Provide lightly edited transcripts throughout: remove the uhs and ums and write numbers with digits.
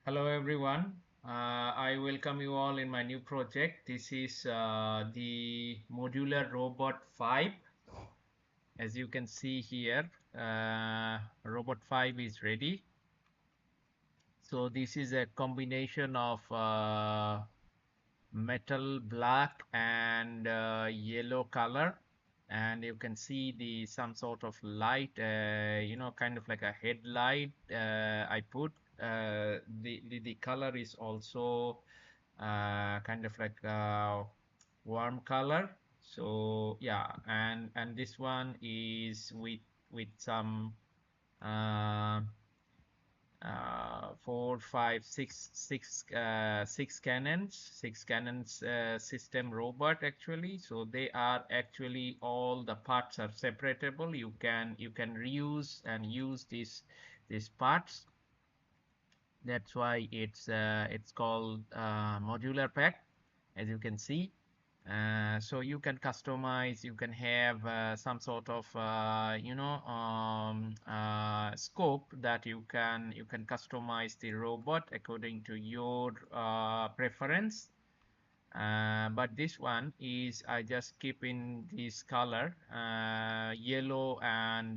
Hello everyone. I welcome you all in my new project. This is the Modular Robot 5. As you can see here, Robot 5 is ready. So this is a combination of metal black and yellow color, and you can see the some sort of light, kind of like a headlight. I put the color is also kind of like a warm color. So yeah, and this one is with some uh, four, five, six cannons system robot actually. So they are actually all the parts are separatable. You can reuse and use these parts. That's why it's called modular pack, as you can see. So you can customize, you can have some sort of scope that you can customize the robot according to your preference. But this one is I just keep in this color, yellow and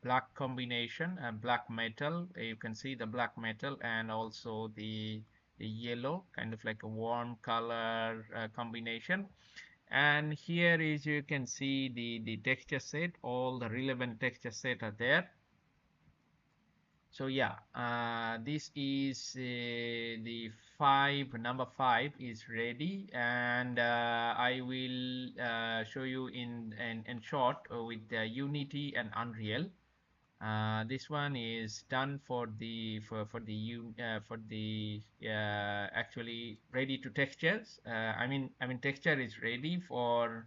black combination, black metal. You can see the black metal and also the yellow, kind of like a warm color combination. And here is you can see the texture set. All the relevant texture set are there. So yeah, this is the number 5 is ready, and I will show you in short with the Unity and Unreal. This one is done for the actually ready to textures. I mean texture is ready for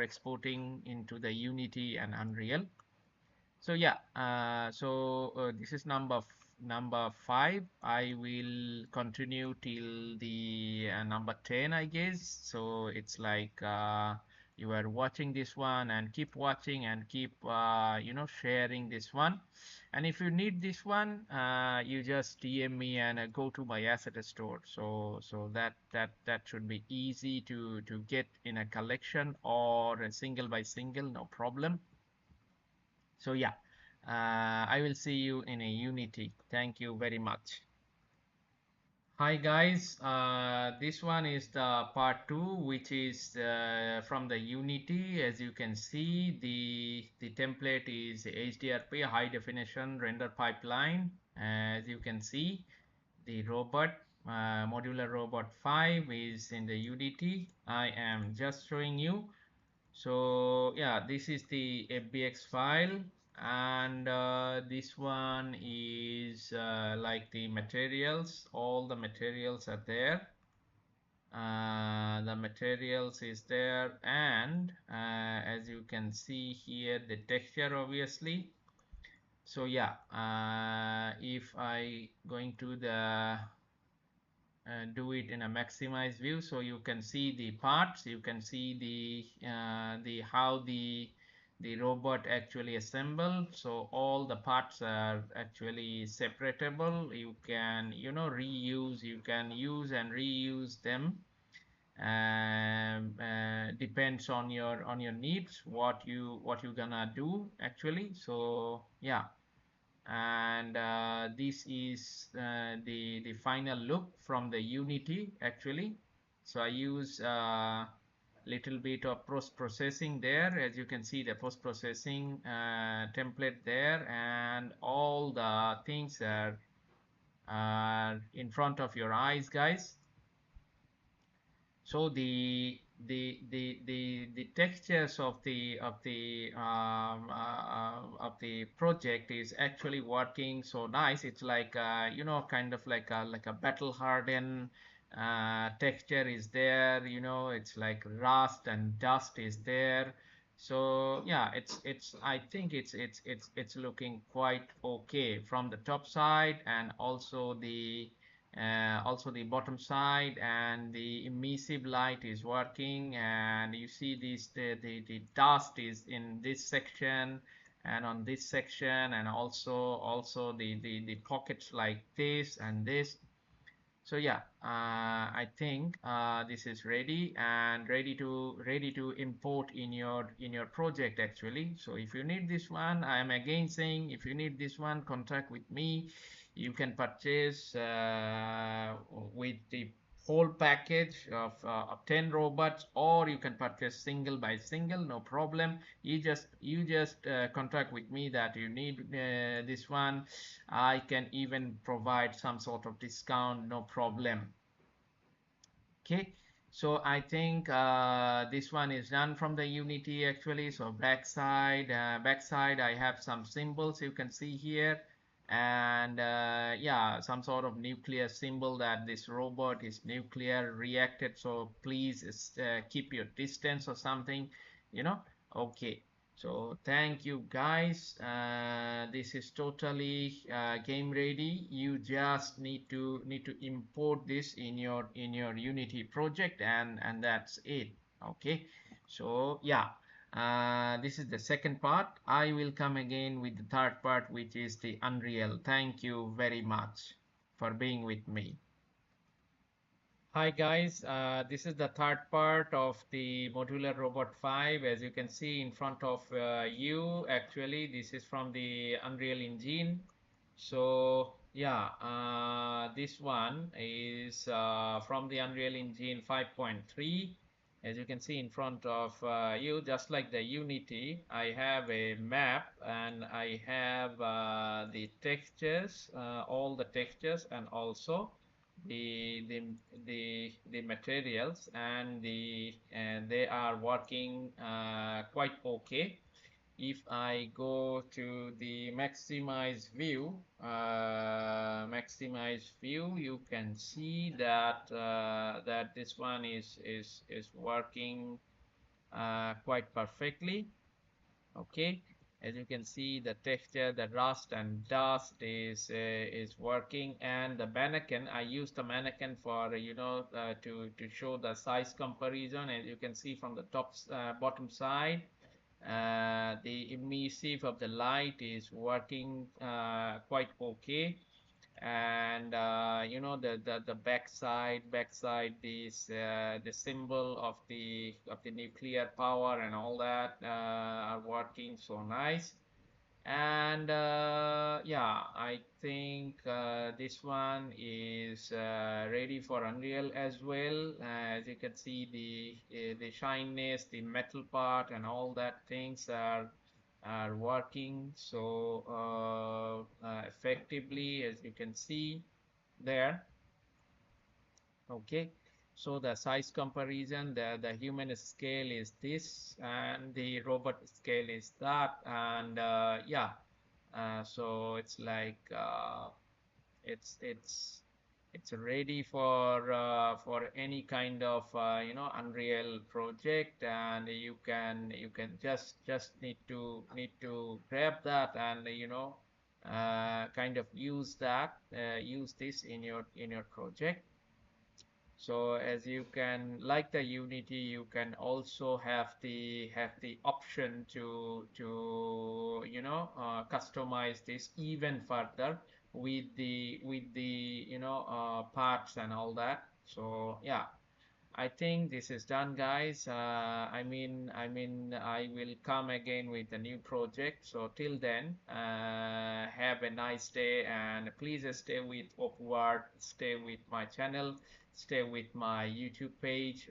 exporting into the Unity and Unreal. So yeah, this is number 5. I will continue till the number 10, I guess. So it's like you are watching this one and keep watching and keep sharing this one. And if you need this one, you just DM me and go to my asset store. So that should be easy to get in a collection or a single by single, no problem. So yeah, I will see you in a Unity. Thank you very much. Hi guys, this one is the part 2, which is from the Unity. As you can see, the template is HDRP, high definition render pipeline. As you can see, the robot, modular robot 5 is in the Unity. I am just showing you. So yeah, this is the FBX file, and this one is like the materials. All the materials are there. The materials is there, and as you can see here, the texture obviously. So yeah, if I going to the do it in a maximized view, so you can see the parts, you can see the how the robot actually assembled. So all the parts are actually separatable. You can reuse, you can use and reuse them. Depends on your needs, what you gonna do actually. So yeah, and this is the final look from the Unity actually. So I use little bit of post processing there. As you can see, the post processing template there, and all the things are in front of your eyes, guys. So the textures of the project is actually working so nice. It's like kind of like a battle hardened texture is there. It's like rust and dust is there. So yeah, it's I think it's looking quite okay from the top side, and also the bottom side, and the emissive light is working, and you see this the dust is in this section, and on this section, and also the pockets like this and this. So yeah, I think this is ready and ready to import in your project actually. So if you need this one, I am again saying, if you need this one, contact with me. You can purchase with the whole package of 10 robots, or you can purchase single by single, no problem. You just contact with me that you need this one. I can even provide some sort of discount, no problem. Okay, so I think this one is done from the Unity actually. So backside I have some symbols you can see here, and yeah, some sort of nuclear symbol that this robot is nuclear reacted. So please keep your distance or something, you know. Okay, so thank you guys. This is totally game ready. You just need to import this in your Unity project, and that's it. Okay, so yeah, this is the second part. I will come again with the third part, which is the Unreal. Thank you very much for being with me. Hi guys, this is the third part of the Modular Robot 5. As you can see in front of you, actually, this is from the Unreal Engine. So yeah, this one is from the Unreal Engine 5.3. As you can see in front of you, just like the Unity, I have a map and I have the textures, all the textures, and also the the the materials, and they are working quite okay. If I go to the maximize view, you can see that that this one is working quite perfectly. Okay, as you can see, the texture, the rust and dust is working, and the mannequin, I used the mannequin for to show the size comparison. As you can see from the bottom side, the emissive of the light is working quite okay, and the backside is the symbol of the nuclear power and all that are working so nice. And yeah, I think this one is ready for Unreal as well. As you can see, the shyness, the metal part and all that things are working so effectively, as you can see there. Okay, so the size comparison, the human scale is this and the robot scale is that, and yeah, so it's like it's it's ready for any kind of Unreal project, and you can just need to grab that, and kind of use this in your project. So as you can, like the Unity, you can also have the option to customize this even further with the parts and all that. So yeah, I think this is done, guys. I will come again with a new project. So till then, have a nice day, and please stay with Upward, stay with my channel, stay with my YouTube page,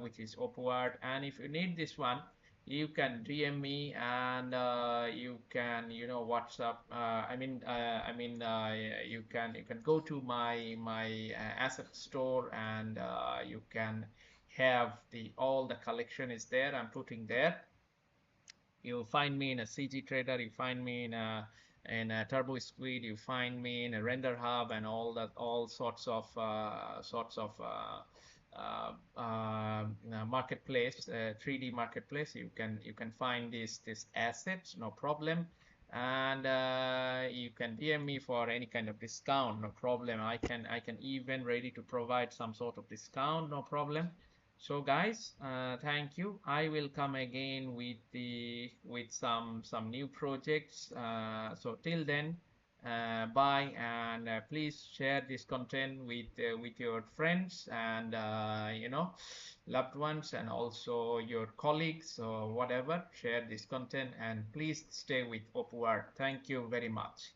which is Upward. And if you need this one, you can DM me, and you can WhatsApp. You can go to my asset store, and you can have the all the collection is there. I'm putting there. You find me in a CG Trader. You find me in a Turbo Squid. You find me in a Render Hub, and all sorts of marketplace, 3D marketplace. You can find this assets, no problem. And you can DM me for any kind of discount, no problem. I can even ready to provide some sort of discount, no problem. So guys, thank you. I will come again with some new projects. So till then, bye, and please share this content with your friends and loved ones, and also your colleagues or whatever. Share this content and please stay with Opward. Thank you very much.